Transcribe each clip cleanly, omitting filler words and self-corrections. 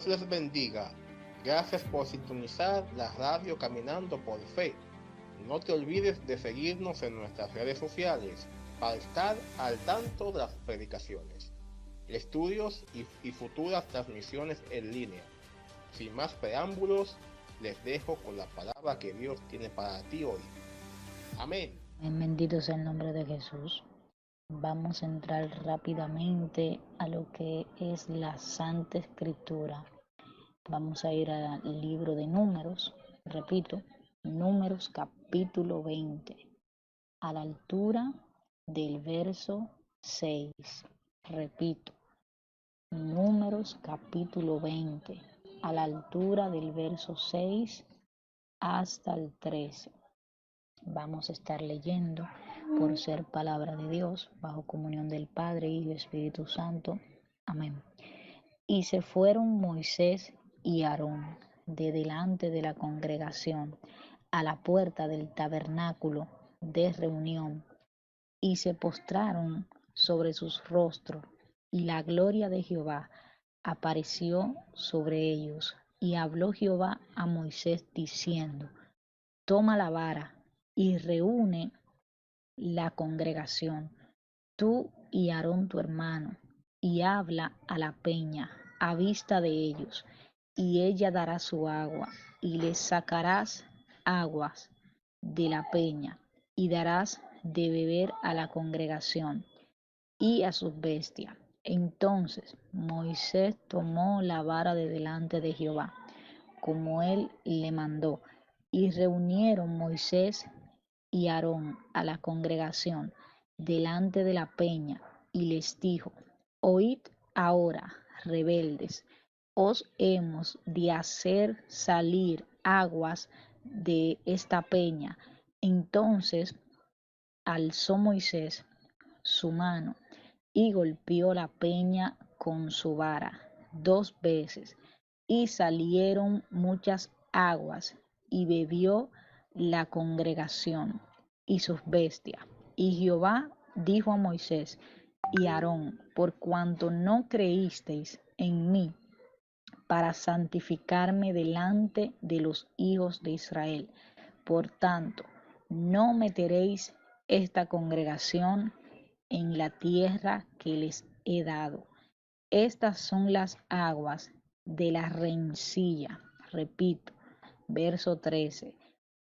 les bendiga. Gracias por sintonizar la radio Caminando por Fe. No te olvides de seguirnos en nuestras redes sociales para estar al tanto de las predicaciones, estudios y futuras transmisiones en línea. Sin más preámbulos, les dejo con la palabra que Dios tiene para ti hoy. Amén. Bendito sea el nombre de Jesús. Vamos a entrar rápidamente a lo que es la Santa Escritura. Vamos a ir al libro de Números, repito, Números capítulo 20, a la altura del verso 6. Repito, Números capítulo 20, a la altura del verso 6 hasta el 13. Vamos a estar leyendo, por ser palabra de Dios, bajo comunión del Padre, Hijo y Espíritu Santo. Amén. Y se fueron Moisés y Aarón de delante de la congregación a la puerta del tabernáculo de reunión, y se postraron sobre sus rostros, y la gloria de Jehová apareció sobre ellos. Y habló Jehová a Moisés diciendo: Toma la vara y reúne la congregación, tú y Aarón tu hermano, y habla a la peña a vista de ellos, y ella dará su agua, y les sacarás aguas de la peña, y darás de beber a la congregación y a sus bestias. Entonces Moisés tomó la vara de delante de Jehová, como él le mandó, y reunieron Moisés y Aarón a la congregación delante de la peña, y les dijo: Oíd ahora, rebeldes, os hemos de hacer salir aguas de esta peña. Entonces alzó Moisés su mano y golpeó la peña con su vara 2 veces, y salieron muchas aguas, y bebió la congregación y sus bestias. Y Jehová dijo a Moisés y a Aarón: por cuanto no creísteis en mí para santificarme delante de los hijos de Israel, por tanto, no meteréis esta congregación en la tierra que les he dado. Estas son las aguas de la rencilla. Repito, verso 13.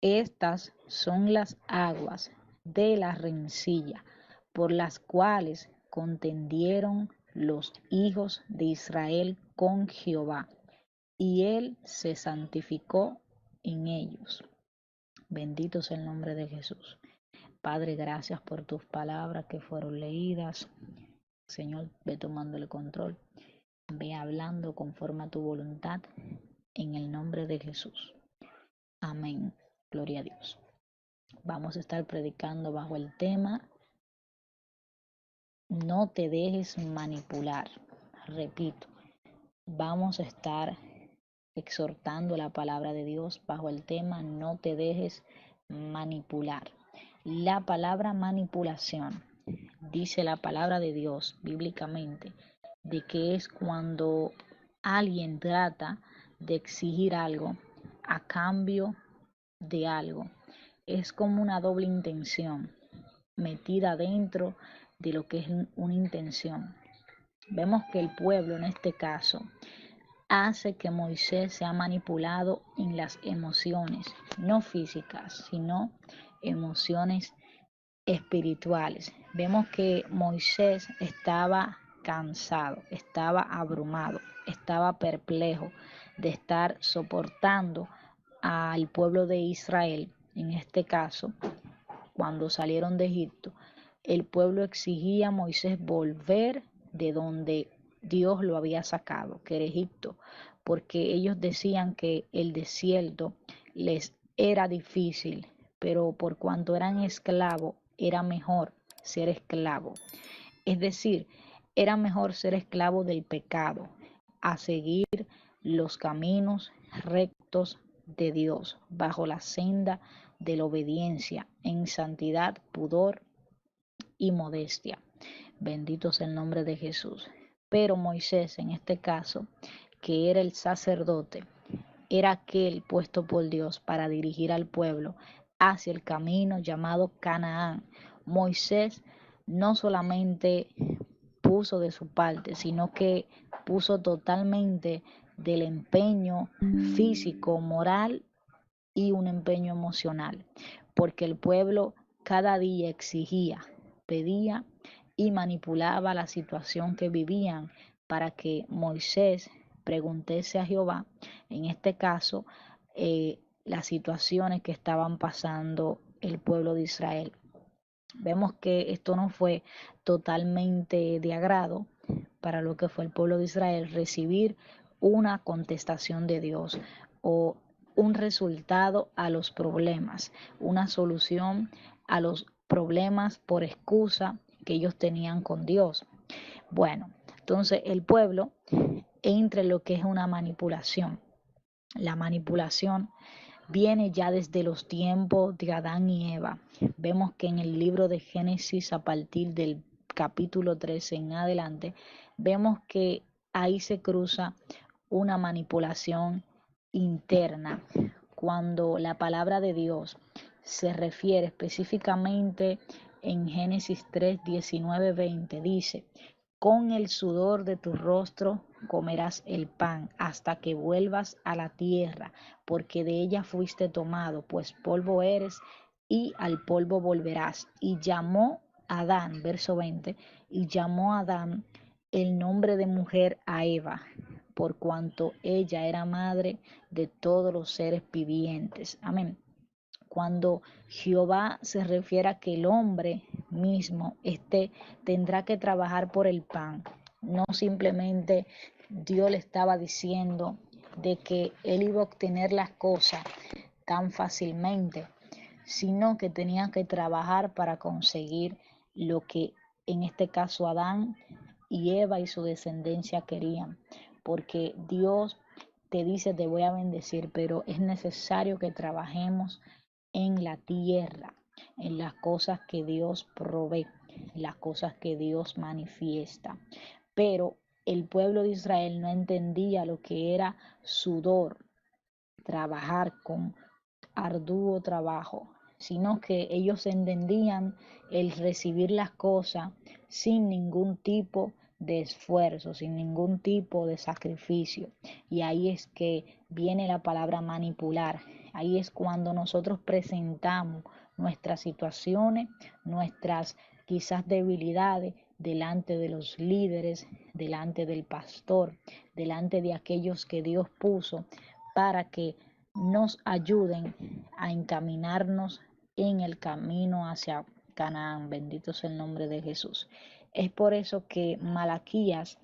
Estas son las aguas de la rencilla, por las cuales contendieron los hijos de Israel con Jehová, y él se santificó en ellos. Bendito sea el nombre de Jesús. Padre, gracias por tus palabras que fueron leídas. Señor, ve tomando el control. Ve hablando conforme a tu voluntad, en el nombre de Jesús. Amén. Gloria a Dios. Vamos a estar predicando bajo el tema: no te dejes manipular. Repito, vamos a estar exhortando la palabra de Dios bajo el tema: no te dejes manipular. La palabra manipulación, dice la palabra de Dios bíblicamente, de que es cuando alguien trata de exigir algo a cambio de algo. Es como una doble intención metida dentro de lo que es una intención. Vemos que el pueblo en este caso hace que Moisés sea manipulado en las emociones, no físicas, sino emociones espirituales. Vemos que Moisés estaba cansado, estaba abrumado, estaba perplejo de estar soportando al pueblo de Israel. En este caso, cuando salieron de Egipto, el pueblo exigía a Moisés volver de donde Dios lo había sacado, que era Egipto, porque ellos decían que el desierto les era difícil, pero por cuanto eran esclavos, era mejor ser esclavo. Es decir, era mejor ser esclavo del pecado a seguir los caminos rectos de Dios, bajo la senda de la obediencia, en santidad, pudor y modestia. Bendito sea el nombre de Jesús. Pero Moisés, en este caso, que era el sacerdote, era aquel puesto por Dios para dirigir al pueblo hacia el camino llamado Canaán. Moisés no solamente puso de su parte, sino que puso totalmente del empeño físico, moral y un empeño emocional, porque el pueblo cada día exigía, pedía y manipulaba la situación que vivían para que Moisés preguntase a Jehová, en este caso, las situaciones que estaban pasando el pueblo de Israel. Vemos que esto no fue totalmente de agrado para lo que fue el pueblo de Israel recibir una contestación de Dios o un resultado a los problemas, una solución a los problemas por excusa que ellos tenían con Dios. Bueno, entonces el pueblo entra en lo que es una manipulación. La manipulación viene ya desde los tiempos de Adán y Eva. Vemos que en el libro de Génesis, a partir del capítulo 13 en adelante, vemos que ahí se cruza una manipulación interna. Cuando la palabra de Dios se refiere específicamente en Génesis 3, 19, 20, dice: con el sudor de tu rostro comerás el pan hasta que vuelvas a la tierra, porque de ella fuiste tomado, pues polvo eres y al polvo volverás. Y llamó Adán, verso 20, y llamó Adán el nombre de mujer a Eva, por cuanto ella era madre de todos los seres vivientes. Amén. Cuando Jehová se refiere a que el hombre mismo tendrá que trabajar por el pan, no simplemente Dios le estaba diciendo de que él iba a obtener las cosas tan fácilmente, sino que tenía que trabajar para conseguir lo que en este caso Adán y Eva y su descendencia querían, porque Dios te dice: te voy a bendecir, pero es necesario que trabajemos en la tierra, en las cosas que Dios provee, las cosas que Dios manifiesta. Pero el pueblo de Israel no entendía lo que era sudor, trabajar con arduo trabajo, sino que ellos entendían el recibir las cosas sin ningún tipo de esfuerzo, sin ningún tipo de sacrificio. Y ahí es que viene la palabra manipular. Ahí es cuando nosotros presentamos nuestras situaciones, nuestras quizás debilidades delante de los líderes, delante del pastor, delante de aquellos que Dios puso para que nos ayuden a encaminarnos en el camino hacia Canaán. Bendito sea el nombre de Jesús. Es por eso que Malaquías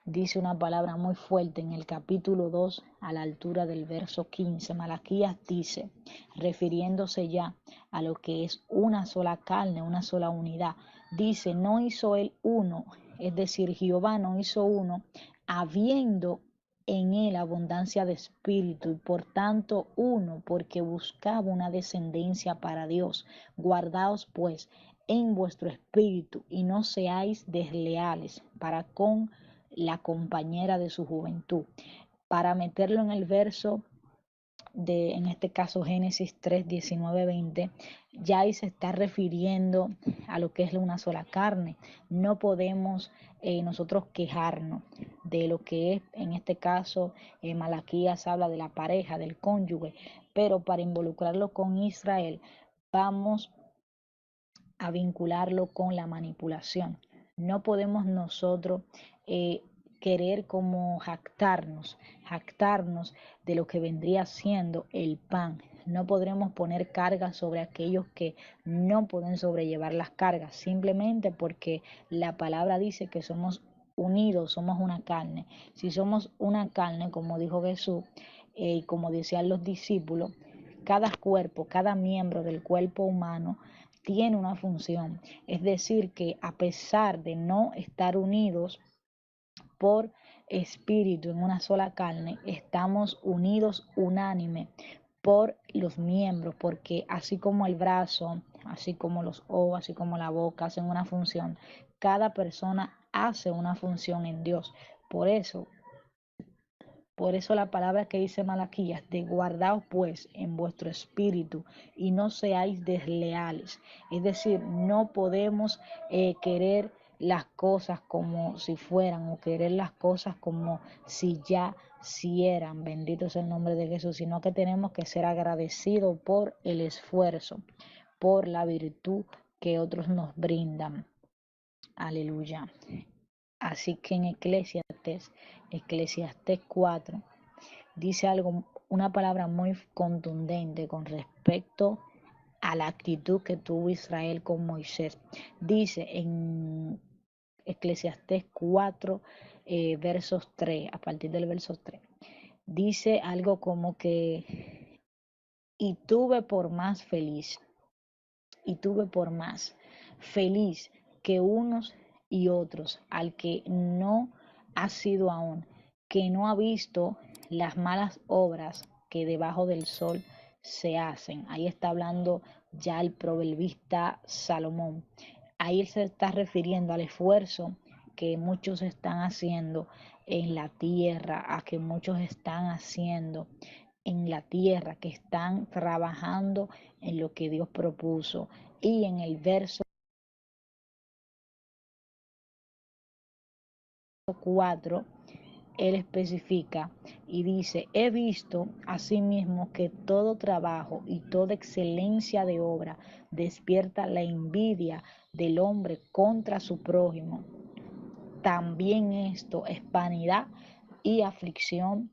dice una palabra muy fuerte en el capítulo 2 a la altura del verso 15. Malaquías dice, refiriéndose ya a lo que es una sola carne, una sola unidad, dice: no hizo él uno, es decir, Jehová no hizo uno, habiendo en él abundancia de espíritu, y por tanto uno, porque buscaba una descendencia para Dios. Guardaos pues en vuestro espíritu y no seáis desleales para con la compañera de su juventud. Para meterlo en el verso de, en este caso, Génesis 3, 19, 20, ya ahí se está refiriendo a lo que es una sola carne. No podemos nosotros quejarnos de lo que es, en este caso, Malaquías habla de la pareja, del cónyuge, pero para involucrarlo con Israel, vamos a vincularlo con la manipulación. No podemos nosotros querer como jactarnos de lo que vendría siendo el pan. No podremos poner cargas sobre aquellos que no pueden sobrellevar las cargas, simplemente porque la palabra dice que somos unidos, somos una carne. Si somos una carne, como dijo Jesús, y como decían los discípulos, cada cuerpo, cada miembro del cuerpo humano tiene una función. Es decir, que a pesar de no estar unidos por espíritu en una sola carne, estamos unidos unánime por los miembros, porque así como el brazo, así como los ojos, así como la boca hacen una función, cada persona hace una función en Dios. Por eso la palabra que dice Malaquías, de guardaos pues en vuestro espíritu y no seáis desleales. Es decir, no podemos querer las cosas como si fueran o querer las cosas como si eran. Bendito es el nombre de Jesús, sino que tenemos que ser agradecidos por el esfuerzo, por la virtud que otros nos brindan. Aleluya. Así que en Eclesiastés 4, dice algo, una palabra muy contundente con respecto a la actitud que tuvo Israel con Moisés. Dice en Eclesiastés 4, versos 3, a partir del verso 3, dice algo como que, y tuve por más feliz que unos y otros, al que no ha sido aún, que no ha visto las malas obras que debajo del sol se hacen. Ahí está hablando ya el proverbista Salomón. Ahí él se está refiriendo al esfuerzo que muchos están haciendo en la tierra, a que muchos están haciendo en la tierra, que están trabajando en lo que Dios propuso. Y en el verso 4, él especifica y dice, he visto asimismo que todo trabajo y toda excelencia de obra despierta la envidia del hombre contra su prójimo. También esto es vanidad y aflicción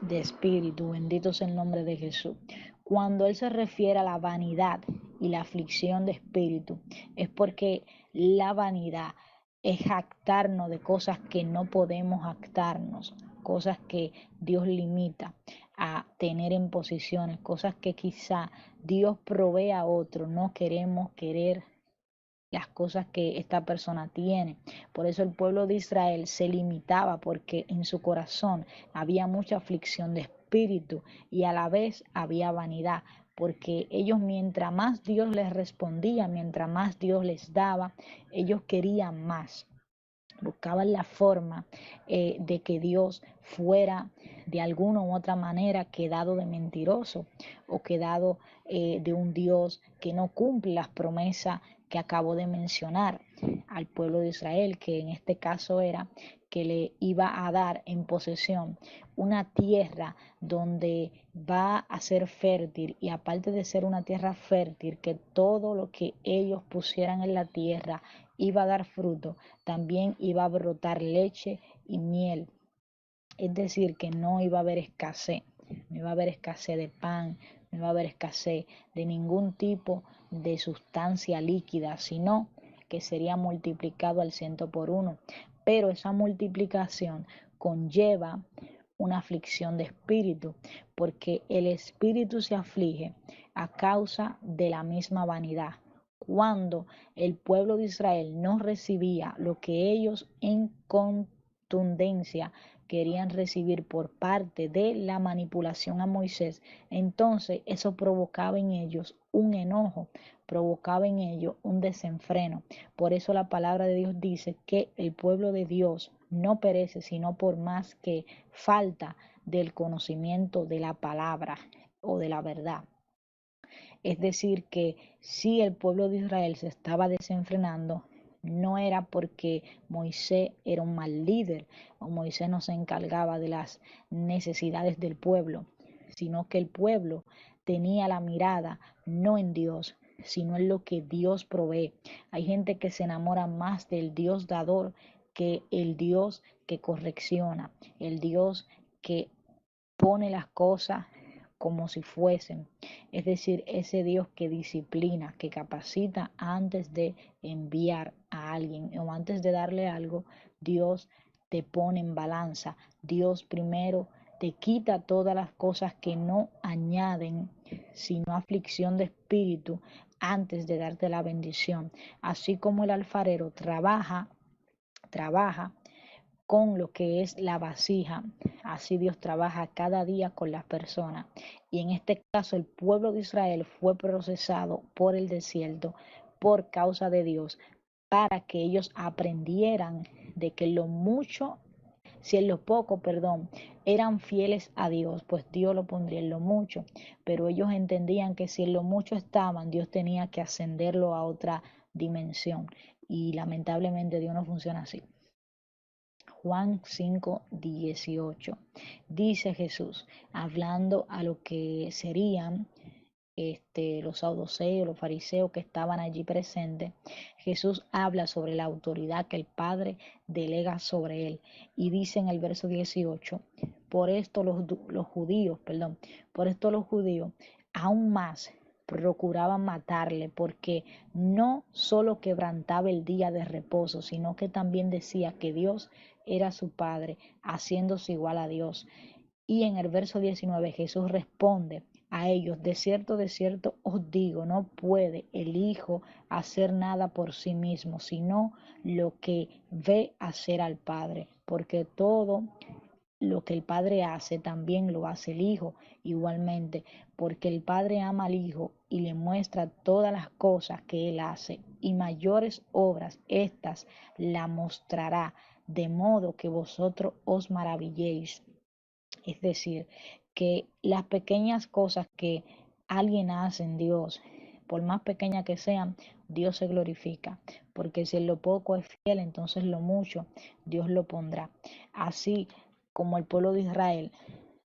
de espíritu. Bendito es el nombre de Jesús. Cuando él se refiere a la vanidad y la aflicción de espíritu, es porque la vanidad es jactarnos de cosas que no podemos jactarnos, cosas que Dios limita a tener en posiciones, cosas que quizá Dios provee a otro, no queremos querer las cosas que esta persona tiene. Por eso el pueblo de Israel se limitaba, porque en su corazón había mucha aflicción de espíritu y a la vez había vanidad, porque ellos, mientras más Dios les respondía, mientras más Dios les daba, ellos querían más. Buscaban la forma de que Dios fuera de alguna u otra manera quedado de mentiroso o quedado de un Dios que no cumple las promesas que acabo de mencionar al pueblo de Israel, que en este caso era que le iba a dar en posesión una tierra donde va a ser fértil, y aparte de ser una tierra fértil, que todo lo que ellos pusieran en la tierra iba a dar fruto, también iba a brotar leche y miel. Es decir, que no iba a haber escasez, no iba a haber escasez de pan, no iba a haber escasez de ningún tipo de sustancia líquida, sino que sería multiplicado al 100 por 1. Pero esa multiplicación conlleva una aflicción de espíritu, porque el espíritu se aflige a causa de la misma vanidad. Cuando el pueblo de Israel no recibía lo que ellos en contundencia querían recibir por parte de la manipulación a Moisés, entonces eso provocaba en ellos un enojo, provocaba en ellos un desenfreno. Por eso la palabra de Dios dice que el pueblo de Dios no perece, sino por más que falta del conocimiento de la palabra o de la verdad. Es decir, que si el pueblo de Israel se estaba desenfrenando, no era porque Moisés era un mal líder o Moisés no se encargaba de las necesidades del pueblo, sino que el pueblo tenía la mirada no en Dios, sino en lo que Dios provee. Hay gente que se enamora más del Dios dador que el Dios que correcciona, el Dios que pone las cosas como si fuesen, es decir, ese Dios que disciplina, que capacita antes de enviar a alguien o antes de darle algo. Dios te pone en balanza, Dios primero te quita todas las cosas que no añaden sino aflicción de espíritu antes de darte la bendición. Así como el alfarero trabaja con lo que es la vasija, así Dios trabaja cada día con las personas. Y en este caso el pueblo de Israel fue procesado por el desierto por causa de Dios, para que ellos aprendieran de que lo mucho Si en lo poco, eran fieles a Dios, pues Dios lo pondría en lo mucho. Pero ellos entendían que si en lo mucho estaban, Dios tenía que ascenderlo a otra dimensión. Y lamentablemente Dios no funciona así. Juan 5:18. Dice Jesús, hablando a lo que serían los saduceos, los fariseos que estaban allí presentes, Jesús habla sobre la autoridad que el Padre delega sobre él. Y dice en el verso 18, por esto los judíos aún más procuraban matarle, porque no solo quebrantaba el día de reposo, sino que también decía que Dios era su Padre, haciéndose igual a Dios. Y en el verso 19 Jesús responde a ellos, de cierto os digo, no puede el Hijo hacer nada por sí mismo, sino lo que ve hacer al Padre, porque todo lo que el Padre hace también lo hace el Hijo igualmente, porque el Padre ama al Hijo y le muestra todas las cosas que Él hace, y mayores obras estas la mostrará, de modo que vosotros os maravilléis. Es decir, que las pequeñas cosas que alguien hace en Dios, por más pequeñas que sean, Dios se glorifica, porque si en lo poco es fiel, entonces lo mucho Dios lo pondrá. Así como el pueblo de Israel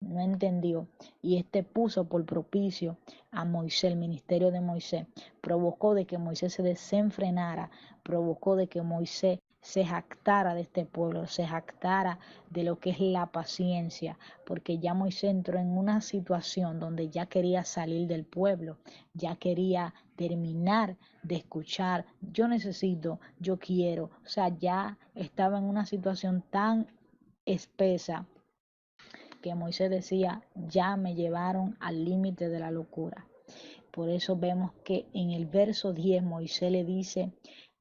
no entendió y puso por propicio a Moisés, el ministerio de Moisés, provocó de que Moisés se desenfrenara, provocó de que Moisés se jactara de este pueblo, se jactara de lo que es la paciencia, porque ya Moisés entró en una situación donde ya quería salir del pueblo, ya quería terminar de escuchar, yo necesito, yo quiero, o sea, ya estaba en una situación tan espesa que Moisés decía, ya me llevaron al límite de la locura. Por eso vemos que en el verso 10 Moisés le dice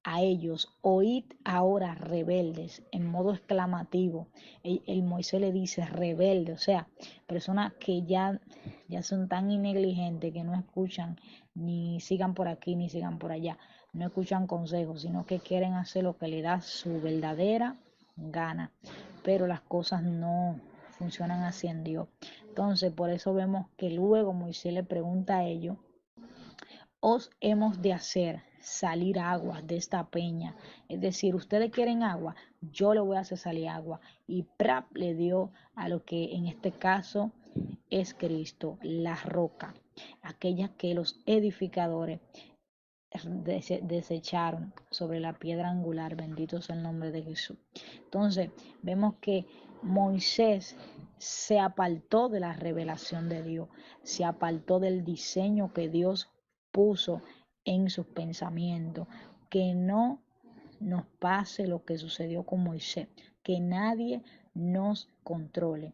a ellos, oíd ahora rebeldes, en modo exclamativo. El Moisés le dice rebelde, o sea, personas que ya son tan negligentes que no escuchan, ni sigan por aquí, ni sigan por allá, no escuchan consejos, sino que quieren hacer lo que le da su verdadera gana. Pero las cosas no funcionan así en Dios. Entonces, por eso vemos que luego Moisés le pregunta a ellos, os hemos de hacer salir agua de esta peña. Es decir, ustedes quieren agua, yo le voy a hacer salir agua. Y Prap le dio a lo que en este caso es Cristo, la roca, aquella que los edificadores desecharon sobre la piedra angular. Bendito sea el nombre de Jesús. Entonces, vemos que Moisés se apartó de la revelación de Dios, se apartó del diseño que Dios puso en sus pensamientos. Que no nos pase lo que sucedió con Moisés, que nadie nos controle,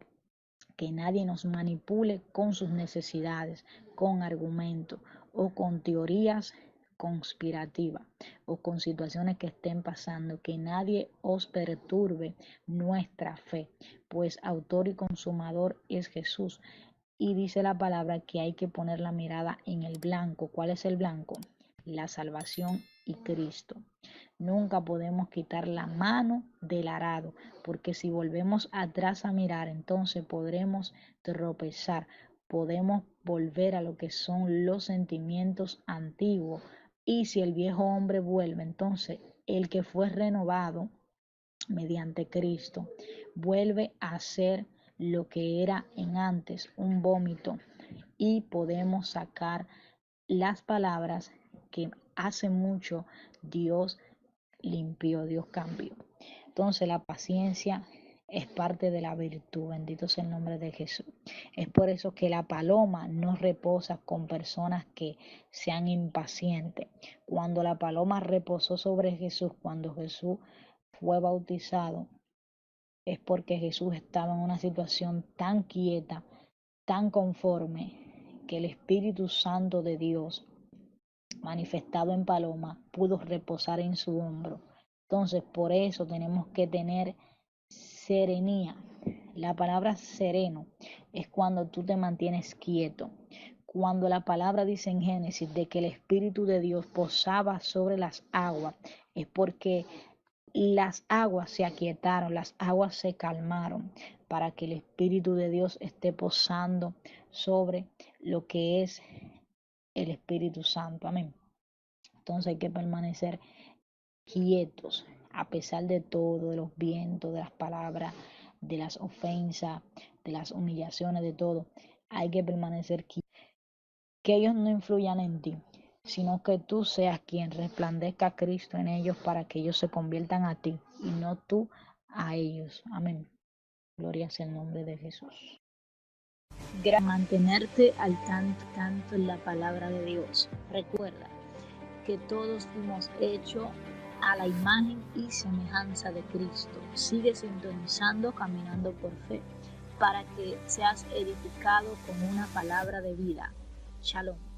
que nadie nos manipule con sus necesidades, con argumentos o con teorías conspirativas o con situaciones que estén pasando, que nadie os perturbe nuestra fe, pues autor y consumador es Jesús. Y dice la palabra que hay que poner la mirada en el blanco. ¿Cuál es el blanco? La salvación y Cristo. Nunca podemos quitar la mano del arado, porque si volvemos atrás a mirar, entonces podremos tropezar, podemos volver a lo que son los sentimientos antiguos. Y si el viejo hombre vuelve, entonces el que fue renovado mediante Cristo vuelve a ser lo que era en antes, un vómito, y podemos sacar las palabras que hace mucho Dios limpió, Dios cambió. Entonces la paciencia es parte de la virtud, bendito sea el nombre de Jesús. Es por eso que la paloma no reposa con personas que sean impacientes. Cuando la paloma reposó sobre Jesús, cuando Jesús fue bautizado, es porque Jesús estaba en una situación tan quieta, tan conforme, que el Espíritu Santo de Dios manifestado en paloma pudo reposar en su hombro. Entonces, por eso tenemos que tener serenía. La palabra sereno es cuando tú te mantienes quieto. Cuando la palabra dice en Génesis de que el Espíritu de Dios posaba sobre las aguas, es porque las aguas se aquietaron, las aguas se calmaron, para que el Espíritu de Dios esté posando sobre lo que es el Espíritu Santo. Amén. Entonces hay que permanecer quietos, a pesar de todo, de los vientos, de las palabras, de las ofensas, de las humillaciones, de todo. Hay que permanecer quietos. Que ellos no influyan en ti, sino que tú seas quien resplandezca a Cristo en ellos para que ellos se conviertan a ti y no tú a ellos. Amén. Gloria sea el nombre de Jesús. Mantenerte al tanto en la palabra de Dios. Recuerda que todos fuimos hechos a la imagen y semejanza de Cristo. Sigue sintonizando, caminando por fe, para que seas edificado con una palabra de vida. Shalom.